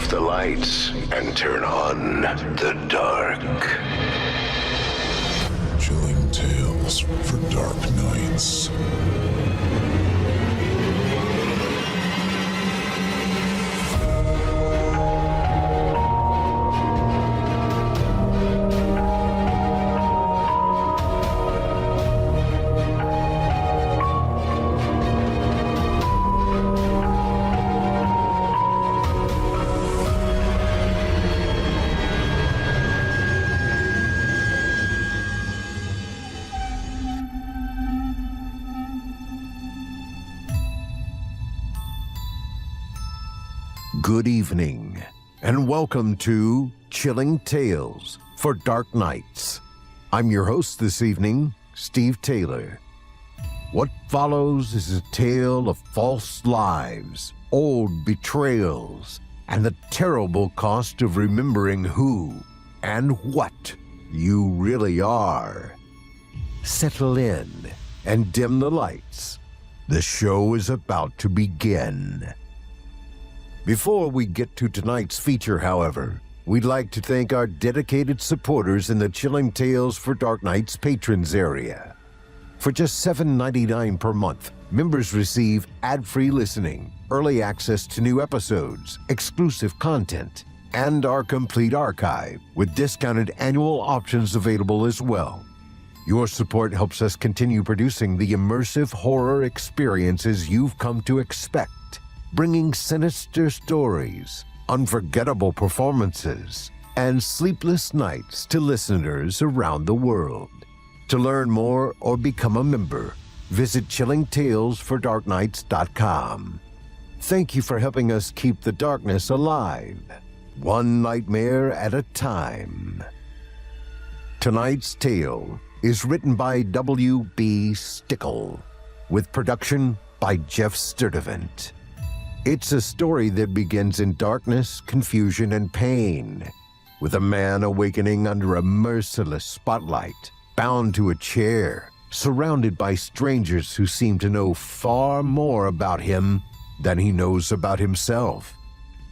off the lights and turn on the dark. Chilling tales for dark nights. Good evening, and welcome to Chilling Tales for Dark Nights. I'm your host this evening, Steve Taylor. What follows is a tale of false lives, old betrayals, and the terrible cost of remembering who and what you really are. Settle in and dim the lights. The show is about to begin. Before we get to tonight's feature, however, we'd like to thank our dedicated supporters in the Chilling Tales for Dark Nights patrons area. For just $7.99 per month, members receive ad-free listening, early access to new episodes, exclusive content, and our complete archive, with discounted annual options available as well. Your support helps us continue producing the immersive horror experiences you've come to expect, bringing sinister stories, unforgettable performances, and sleepless nights to listeners around the world. To learn more or become a member, visit chillingtalesfordarknights.com. Thank you for helping us keep the darkness alive, one nightmare at a time. Tonight's tale is written by W.B. Stickle, with production by Jeff Sturdivant. It's a story that begins in darkness, confusion, and pain, with a man awakening under a merciless spotlight, bound to a chair, surrounded by strangers who seem to know far more about him than he knows about himself.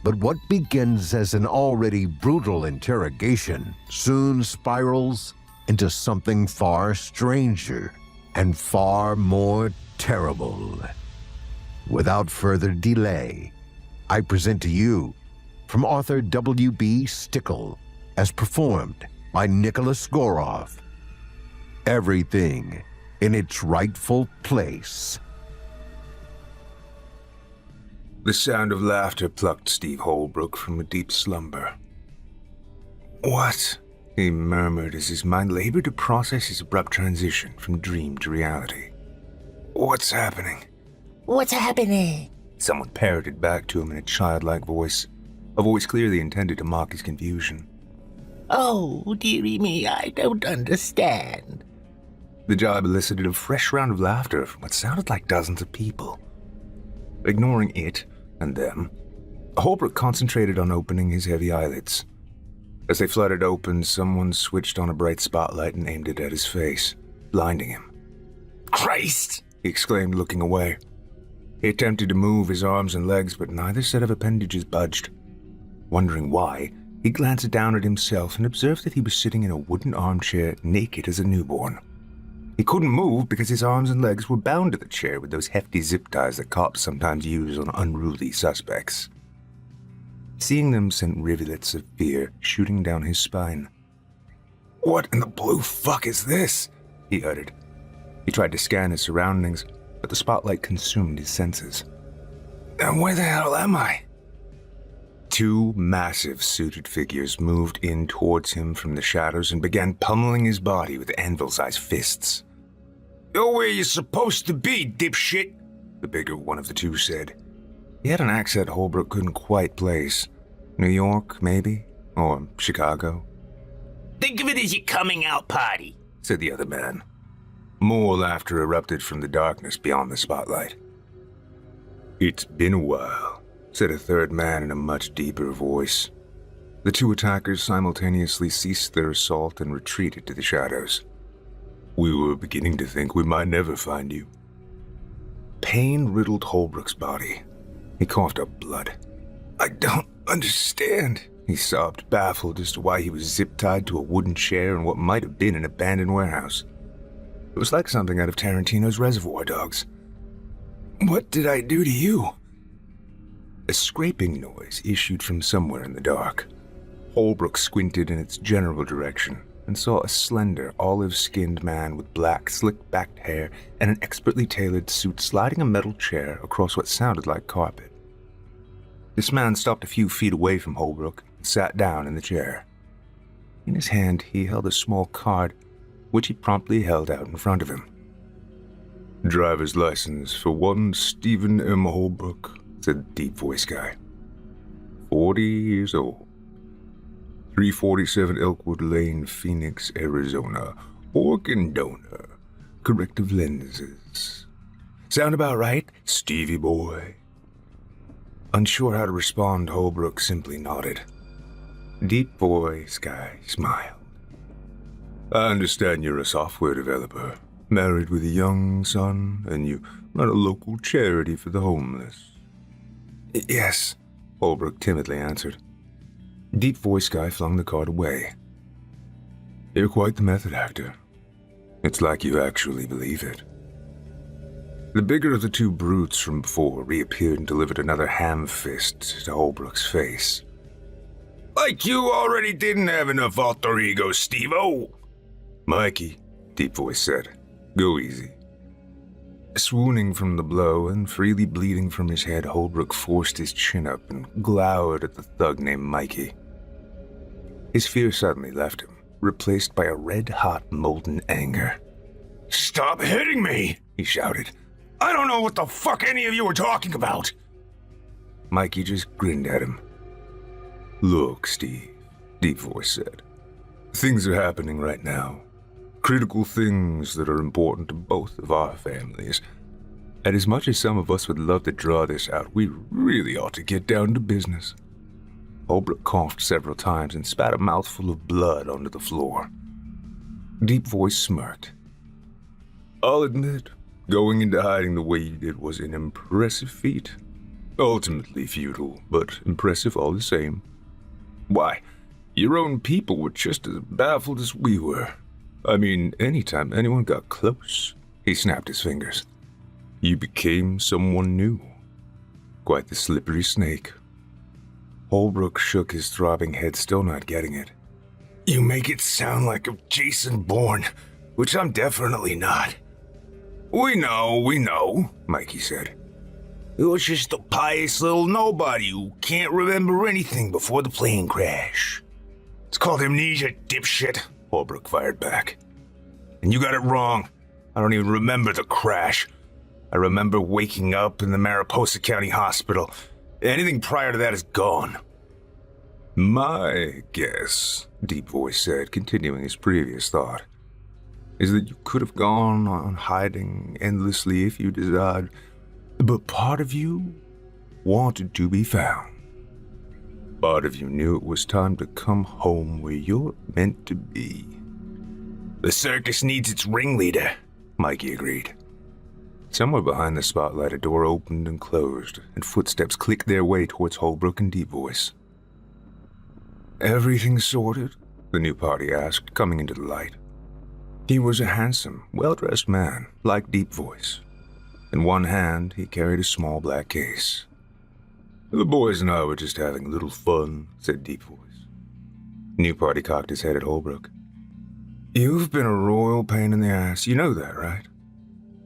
But what begins as an already brutal interrogation soon spirals into something far stranger and far more terrible. Without further delay, I present to you, from author W.B. Stickle, as performed by Nicholas Goroff, Everything in Its Rightful Place. The sound of laughter plucked Steve Holbrook from a deep slumber. "What?" he murmured as his mind labored to process his abrupt transition from dream to reality. "What's happening?" "What's happening?" Someone parroted back to him in a childlike voice, a voice clearly intended to mock his confusion. "Oh, dearie me, I don't understand." The jibe elicited a fresh round of laughter from what sounded like dozens of people. Ignoring it and them, Holbrook concentrated on opening his heavy eyelids. As they fluttered open, someone switched on a bright spotlight and aimed it at his face, blinding him. "Christ!" he exclaimed, looking away. He attempted to move his arms and legs, but neither set of appendages budged. Wondering why, he glanced down at himself and observed that he was sitting in a wooden armchair, naked as a newborn. He couldn't move because his arms and legs were bound to the chair with those hefty zip ties that cops sometimes use on unruly suspects. Seeing them sent rivulets of fear shooting down his spine. "What in the blue fuck is this?" he uttered. He tried to scan his surroundings, but the spotlight consumed his senses. "And where the hell am I?" Two massive suited figures moved in towards him from the shadows and began pummeling his body with anvil-sized fists. "You're where you're supposed to be, dipshit," the bigger one of the two said. He had an accent Holbrook couldn't quite place. New York, maybe? Or Chicago? "Think of it as your coming out party," said the other man. More laughter erupted from the darkness beyond the spotlight. "It's been a while," said a third man in a much deeper voice. The two attackers simultaneously ceased their assault and retreated to the shadows. "We were beginning to think we might never find you." Pain riddled Holbrook's body. He coughed up blood. I don't understand, he sobbed, baffled as to why he was zip-tied to a wooden chair in what might have been an abandoned warehouse. It was like something out of Tarantino's Reservoir Dogs. What did I do to you? A scraping noise issued from somewhere in the dark. Holbrook squinted in its general direction and saw a slender, olive-skinned man with black, slick-backed hair and an expertly tailored suit sliding a metal chair across what sounded like carpet. This man stopped a few feet away from Holbrook and sat down in the chair. In his hand, he held a small card, which he promptly held out in front of him. "Driver's license for one Stephen M. Holbrook," said the deep-voiced guy. 40 years old. 347 Elkwood Lane, Phoenix, Arizona. Organ donor. Corrective lenses. Sound about right, Stevie boy? Unsure how to respond, Holbrook simply nodded. Deep voice guy smiled. "I understand you're a software developer, married with a young son, and you run a local charity for the homeless." "Yes," Holbrook timidly answered. Deep voice guy flung the card away. "You're quite the method actor. It's like you actually believe it." The bigger of the two brutes from before reappeared and delivered another ham fist to Holbrook's face. "Like you already didn't have enough alter ego, Steve-O!" "Mikey," Deep Voice said, "go easy." Swooning from the blow and freely bleeding from his head, Holbrook forced his chin up and glowered at the thug named Mikey. His fear suddenly left him, replaced by a red-hot, molten anger. "Stop hitting me!" he shouted. "I don't know what the fuck any of you are talking about!" Mikey just grinned at him. "Look, Steve," Deep Voice said. "Things are happening right now. Critical things that are important to both of our families. And as much as some of us would love to draw this out, we really ought to get down to business." Holbrook coughed several times and spat a mouthful of blood onto the floor. Deep Voice smirked. "I'll admit, going into hiding the way you did was an impressive feat. Ultimately futile, but impressive all the same. Why, your own people were just as baffled as we were. I mean, anytime anyone got close," he snapped his fingers, "you became someone new. Quite the slippery snake." Holbrook shook his throbbing head, still not getting it. "You make it sound like I'm Jason Bourne, which I'm definitely not." We know, Mikey said. "It was just a pious little nobody who can't remember anything before the plane crash." "It's called amnesia, dipshit," Holbrook fired back. "And you got it wrong. I don't even remember the crash. I remember waking up in the Mariposa County Hospital. Anything prior to that is gone." "My guess," Deep Voice said, continuing his previous thought, "is that you could have gone on hiding endlessly if you desired, but part of you wanted to be found. Part of you knew it was time to come home where you're meant to be." "The circus needs its ringleader," Mikey agreed. Somewhere behind the spotlight, a door opened and closed, and footsteps clicked their way towards Holbrook and Deep Voice. "Everything sorted?" the new party asked, coming into the light. He was a handsome, well-dressed man, like Deep Voice. In one hand, he carried a small black case. "The boys and I were just having a little fun," said Deep Voice. New party cocked his head at Holbrook. "You've been a royal pain in the ass, you know that, right?"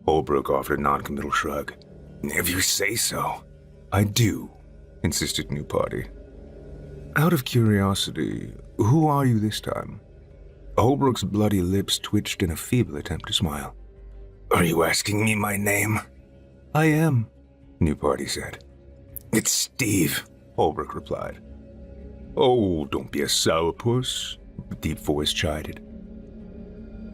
Holbrook offered a non-committal shrug. "If you say so." "I do," insisted New Party. "Out of curiosity, who are you this time?" Holbrook's bloody lips twitched in a feeble attempt to smile. "Are you asking me my name?" "I am," New Party said. "It's Steve," Holbrook replied. "Oh, don't be a sourpuss," the Deep Voice chided.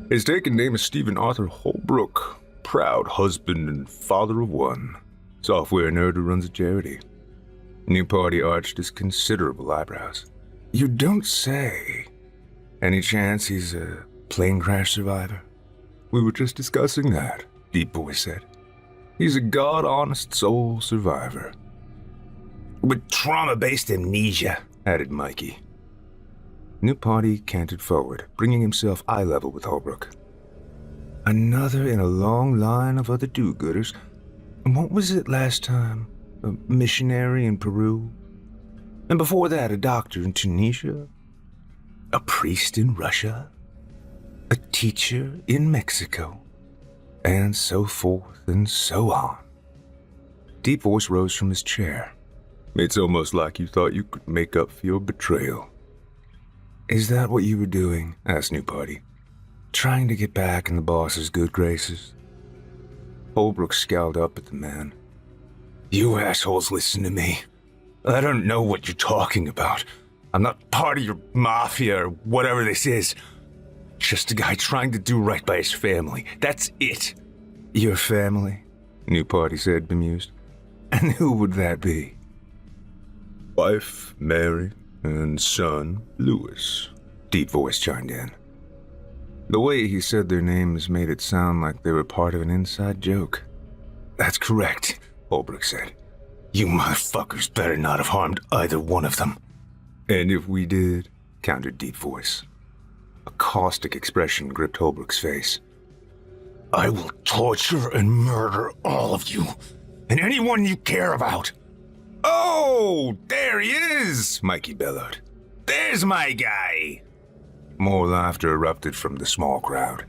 "His taken name is Stephen Arthur Holbrook, proud husband and father of one, software nerd who runs a charity." New Party arched his considerable eyebrows. "You don't say. Any chance he's a plane crash survivor?" "We were just discussing that," Deep Voice said. "He's a god-honest soul survivor." With trauma-based amnesia, added Mikey. New Party cantered forward, bringing himself eye level with Holbrook. Another in a long line of other do-gooders. What was it last time? A missionary in Peru? And before that, a doctor in Tunisia? A priest in Russia? A teacher in Mexico? And so forth and so on. Deep Voice rose from his chair. It's almost like you thought you could make up for your betrayal. Is that what you were doing? Asked New Party. Trying to get back in the boss's good graces? Holbrook scowled up at the man. You assholes listen to me. I don't know what you're talking about. I'm not part of your mafia or whatever this is. Just a guy trying to do right by his family. That's it. Your family? New Party said, bemused. And who would that be? Wife, Mary, and son, Louis. Deep Voice chimed in. The way he said their names made it sound like they were part of an inside joke. That's correct, Holbrook said. You motherfuckers better not have harmed either one of them. And if we did, countered Deep Voice. A caustic expression gripped Holbrook's face. I will torture and murder all of you, and anyone you care about. Oh, there he is, Mikey bellowed. There's my guy. More laughter erupted from the small crowd.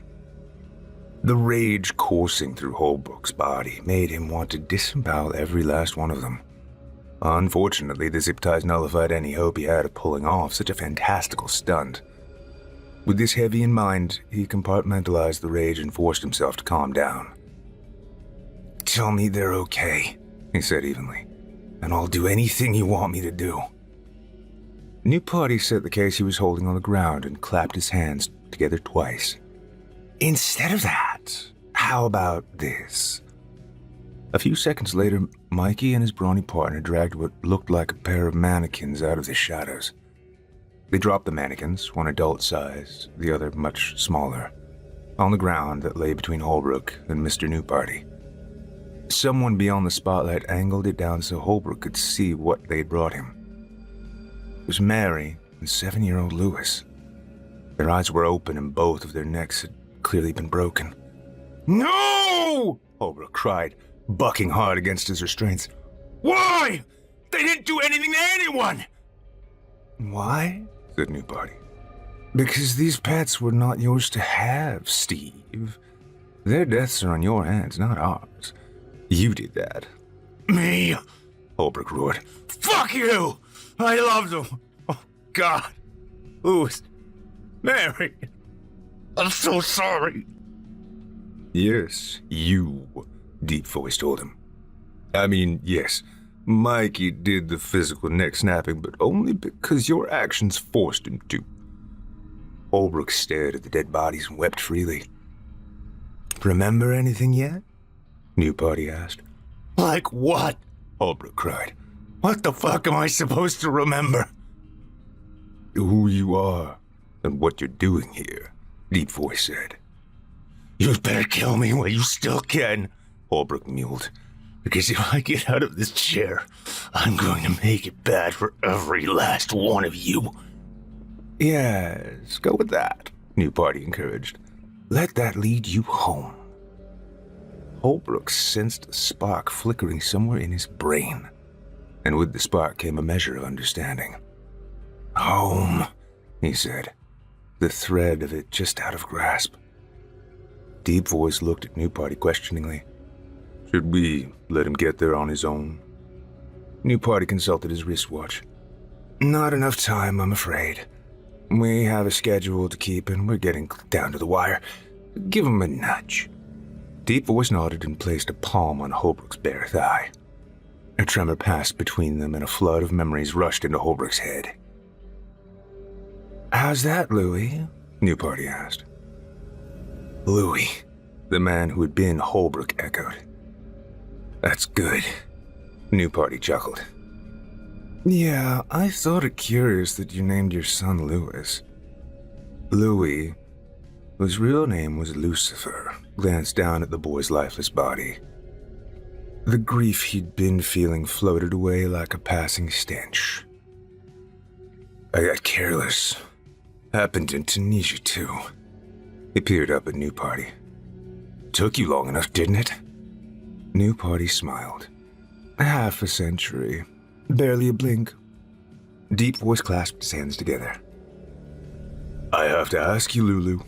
The rage coursing through Holbrook's body made him want to disembowel every last one of them. Unfortunately, the zip ties nullified any hope he had of pulling off such a fantastical stunt. With this heavy in mind, he compartmentalized the rage and forced himself to calm down. Tell me they're okay, he said evenly, and I'll do anything you want me to do. New Party set the case he was holding on the ground and clapped his hands together twice. Instead of that, how about this? A few seconds later, Mikey and his brawny partner dragged what looked like a pair of mannequins out of the shadows. They dropped the mannequins, one adult-sized, the other much smaller, on the ground that lay between Holbrook and Mr. New Party. Someone beyond the spotlight angled it down so Holbrook could see what they'd brought him. It was Mary and 7-year-old Louis. Their eyes were open and both of their necks had clearly been broken. No! Holbrook cried, bucking hard against his restraints. Why? They didn't do anything to anyone! Why? Said New Party. Because these pets were not yours to have, Steve. Their deaths are on your hands, not ours. You did that. Me? Holbrook roared. Fuck you! I loved them. Oh, God. Louis. Mary. I'm so sorry. Yes, you, Deep Voice told him. I mean, yes, Mikey did the physical neck snapping, but only because your actions forced him to. Holbrook stared at the dead bodies and wept freely. Remember anything yet? New Party asked. Like what? Holbrook cried. What the fuck am I supposed to remember? Who you are and what you're doing here, Deep Voice said. You'd better kill me while you still can, Holbrook mewed. Because if I get out of this chair, I'm going to make it bad for every last one of you. Yes, go with that, New Party encouraged. Let that lead you home. Holbrook sensed a spark flickering somewhere in his brain, and with the spark came a measure of understanding. Home, he said, the thread of it just out of grasp. Deep Voice looked at New Party questioningly. Should we let him get there on his own? New Party consulted his wristwatch. Not enough time, I'm afraid. We have a schedule to keep and we're getting down to the wire. Give him a nudge. Deep Voice nodded and placed a palm on Holbrook's bare thigh. A tremor passed between them and a flood of memories rushed into Holbrook's head. How's that, Louis? New Party asked. Louis, the man who had been Holbrook echoed. That's good, New Party chuckled. Yeah, I thought it curious that you named your son Louis. Louis, whose real name was Lucifer, glanced down at the boy's lifeless body. The grief he'd been feeling floated away like a passing stench. I got careless. Happened in Tunisia, too. He peered up at New Party. Took you long enough, didn't it? New Party smiled. Half a century. Barely a blink. Deep Voice clasped his hands together. I have to ask you, Lulu.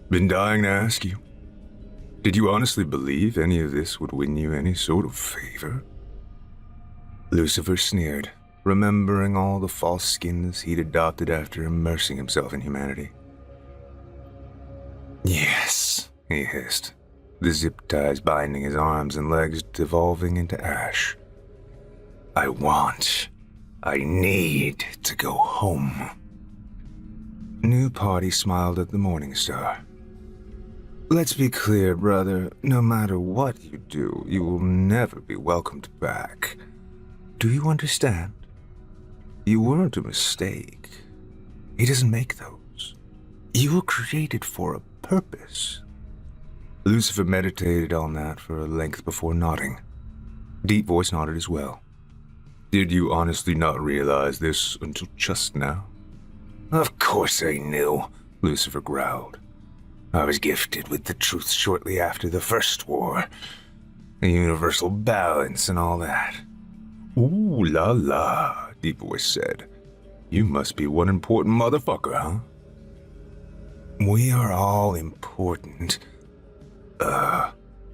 Been dying to ask you. Did you honestly believe any of this would win you any sort of favor? Lucifer sneered, remembering all the false skins he'd adopted after immersing himself in humanity. Yes, he hissed, the zip ties binding his arms and legs devolving into ash. I need to go home. New Party smiled at the Morning Star. Let's be clear, brother. No matter what you do, you will never be welcomed back. Do you understand? You weren't a mistake. He doesn't make those. You were created for a purpose. Lucifer meditated on that for a length before nodding. Deep Voice nodded as well. Did you honestly not realize this until just now? Of course I knew, Lucifer growled. I was gifted with the truth shortly after the first war. The universal balance and all that. Ooh la la, Deep Voice said. You must be one important motherfucker, huh? We are all important.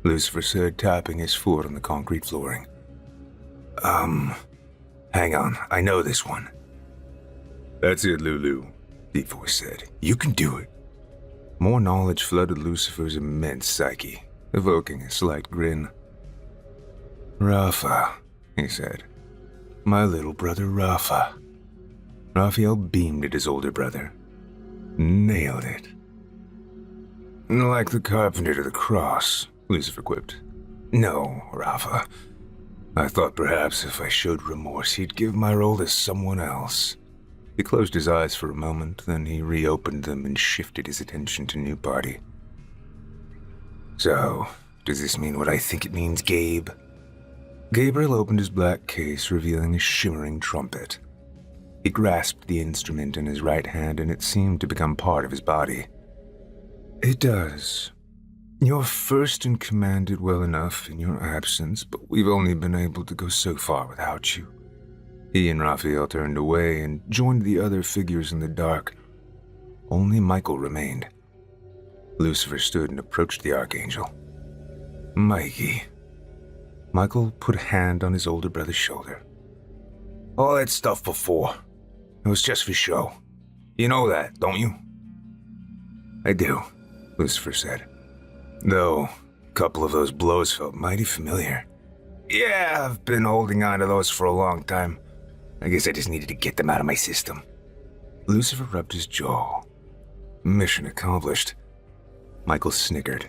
Lucifer said, tapping his foot on the concrete flooring. Hang on, I know this one. That's it, Lulu, Deep Voice said. You can do it. More knowledge flooded Lucifer's immense psyche, evoking a slight grin. Rafa, he said. My little brother Rafa. Raphael beamed at his older brother. Nailed it. Like the carpenter to the cross, Lucifer quipped. No, Rafa. I thought perhaps if I showed remorse, he'd give my role to someone else. He closed his eyes for a moment, then he reopened them and shifted his attention to New Party. So, does this mean what I think it means, Gabe? Gabriel opened his black case, revealing a shimmering trumpet. He grasped the instrument in his right hand, and it seemed to become part of his body. It does. You're first in command did well enough in your absence, but we've only been able to go so far without you. He and Raphael turned away and joined the other figures in the dark. Only Michael remained. Lucifer stood and approached the Archangel. Mikey. Michael put a hand on his older brother's shoulder. All that stuff before. It was just for show. You know that, don't you? I do, Lucifer said. Though, a couple of those blows felt mighty familiar. Yeah, I've been holding on to those for a long time. I guess I just needed to get them out of my system. Lucifer rubbed his jaw. Mission accomplished. Michael snickered.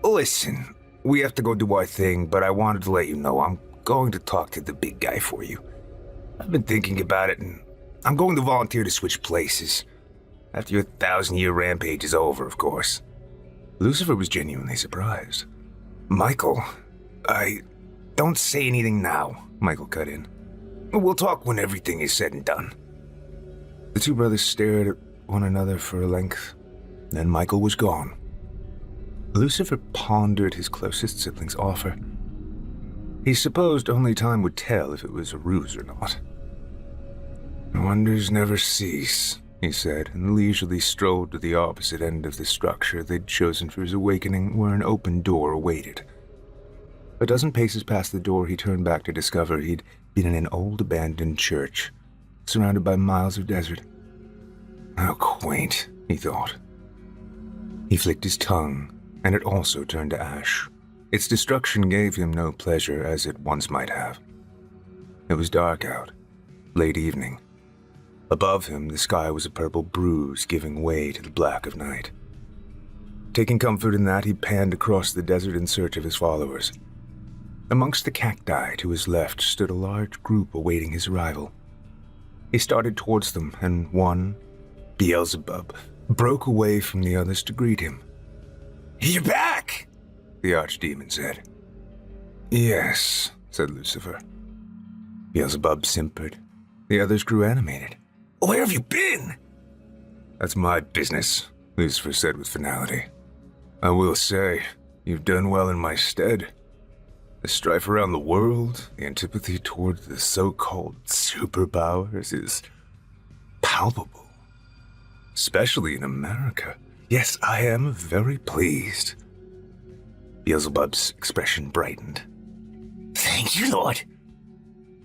Listen, we have to go do our thing, but I wanted to let you know I'm going to talk to the big guy for you. I've been thinking about it, and I'm going to volunteer to switch places. After your 1,000-year rampage is over, of course. Lucifer was genuinely surprised. Michael, don't say anything now, Michael cut in. We'll talk when everything is said and done. The two brothers stared at one another for a length. Then Michael was gone. Lucifer pondered his closest sibling's offer. He supposed only time would tell if it was a ruse or not. Wonders never cease, he said, and leisurely strolled to the opposite end of the structure they'd chosen for his awakening, where an open door awaited. A dozen paces past the door, he turned back to discover he'd been in an old abandoned church, surrounded by miles of desert. How quaint, he thought. He flicked his tongue, and it also turned to ash. Its destruction gave him no pleasure as it once might have. It was dark out, late evening. Above him, the sky was a purple bruise giving way to the black of night. Taking comfort in that, he panned across the desert in search of his followers. Amongst the cacti to his left stood a large group awaiting his arrival. He started towards them, and one, Beelzebub, broke away from the others to greet him. You're back, the archdemon said. Yes, said Lucifer. Beelzebub simpered. The others grew animated. Where have you been? That's my business, Lucifer said with finality. I will say, you've done well in my stead. The strife around the world, the antipathy towards the so-called superpowers is palpable. Especially in America. Yes, I am very pleased. Beelzebub's expression brightened. Thank you, Lord.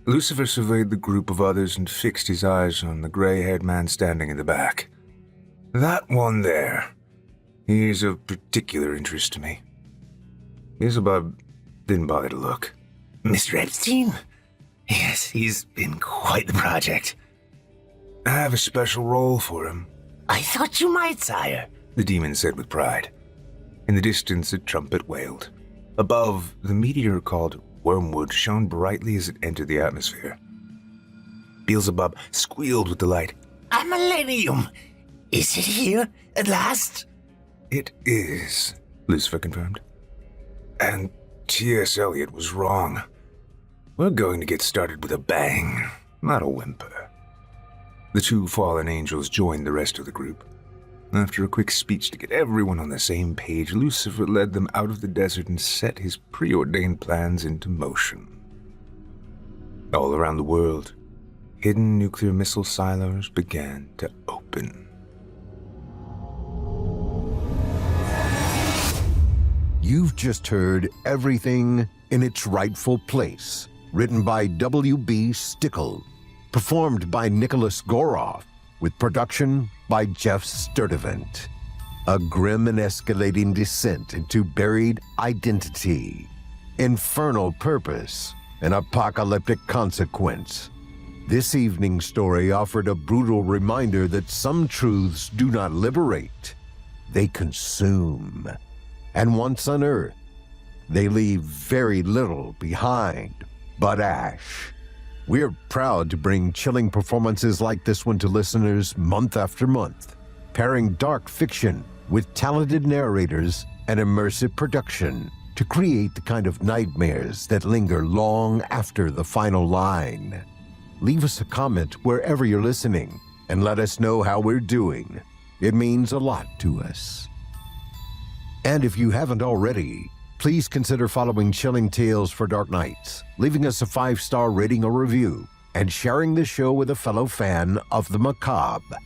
Lucifer surveyed the group of others and fixed his eyes on the gray-haired man standing in the back. That one there. He's of particular interest to me. Beelzebub didn't bother to look. Mr. Epstein? Yes, he's been quite the project. I have a special role for him, I thought you might, sire. the demon said with pride. In the distance, a trumpet wailed. Above, the meteor called Wormwood shone brightly as it entered the atmosphere. Beelzebub squealed with delight. A millennium! Is it here at last? It is, Lucifer confirmed. And T.S. Eliot was wrong. We're going to get started with a bang, not a whimper. The two fallen angels joined the rest of the group. After a quick speech to get everyone on the same page, Lucifer led them out of the desert and set his preordained plans into motion. All around the world, hidden nuclear missile silos began to open. You've just heard Everything in Its Rightful Place, written by W.B. Stickle, performed by Nicholas Goroff, with production by Jeff Sturdivant. A grim and escalating descent into buried identity, infernal purpose, and apocalyptic consequence. This evening's story offered a brutal reminder that some truths do not liberate, they consume. And once unearthed, they leave very little behind but ash. We're proud to bring chilling performances like this one to listeners month after month, pairing dark fiction with talented narrators and immersive production to create the kind of nightmares that linger long after the final line. Leave us a comment wherever you're listening and let us know how we're doing. It means a lot to us. And if you haven't already, please consider following Chilling Tales for Dark Nights, leaving us a 5-star rating or review, and sharing the show with a fellow fan of the macabre.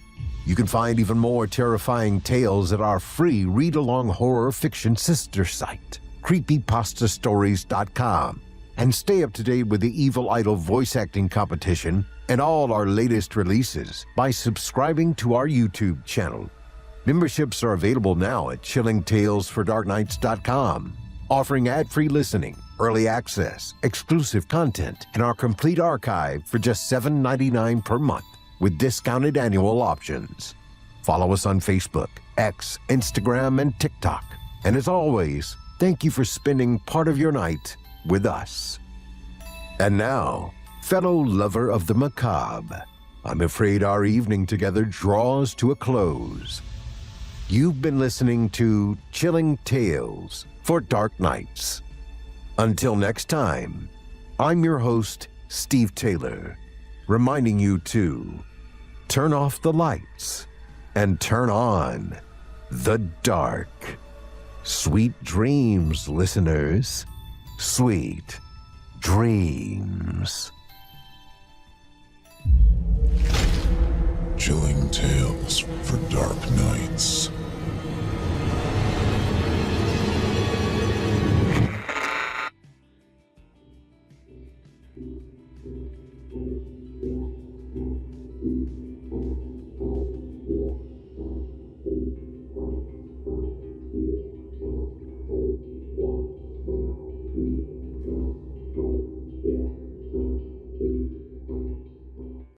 You can find even more terrifying tales at our free read-along horror fiction sister site, creepypastastories.com, and stay up to date with the Evil Idol voice acting competition and all our latest releases by subscribing to our YouTube channel. Memberships are available now at chillingtalesfordarknights.com, offering ad-free listening, early access, exclusive content, and our complete archive for just $7.99 per month with discounted annual options. Follow us on Facebook, X, Instagram, and TikTok. And as always, thank you for spending part of your night with us. And now, fellow lover of the macabre, I'm afraid our evening together draws to a close. You've been listening to Chilling Tales for Dark Nights. Until next time, I'm your host, Steve Taylor, reminding you to turn off the lights and turn on the dark. Sweet dreams, listeners. Sweet dreams. Chilling Tales for Dark Nights.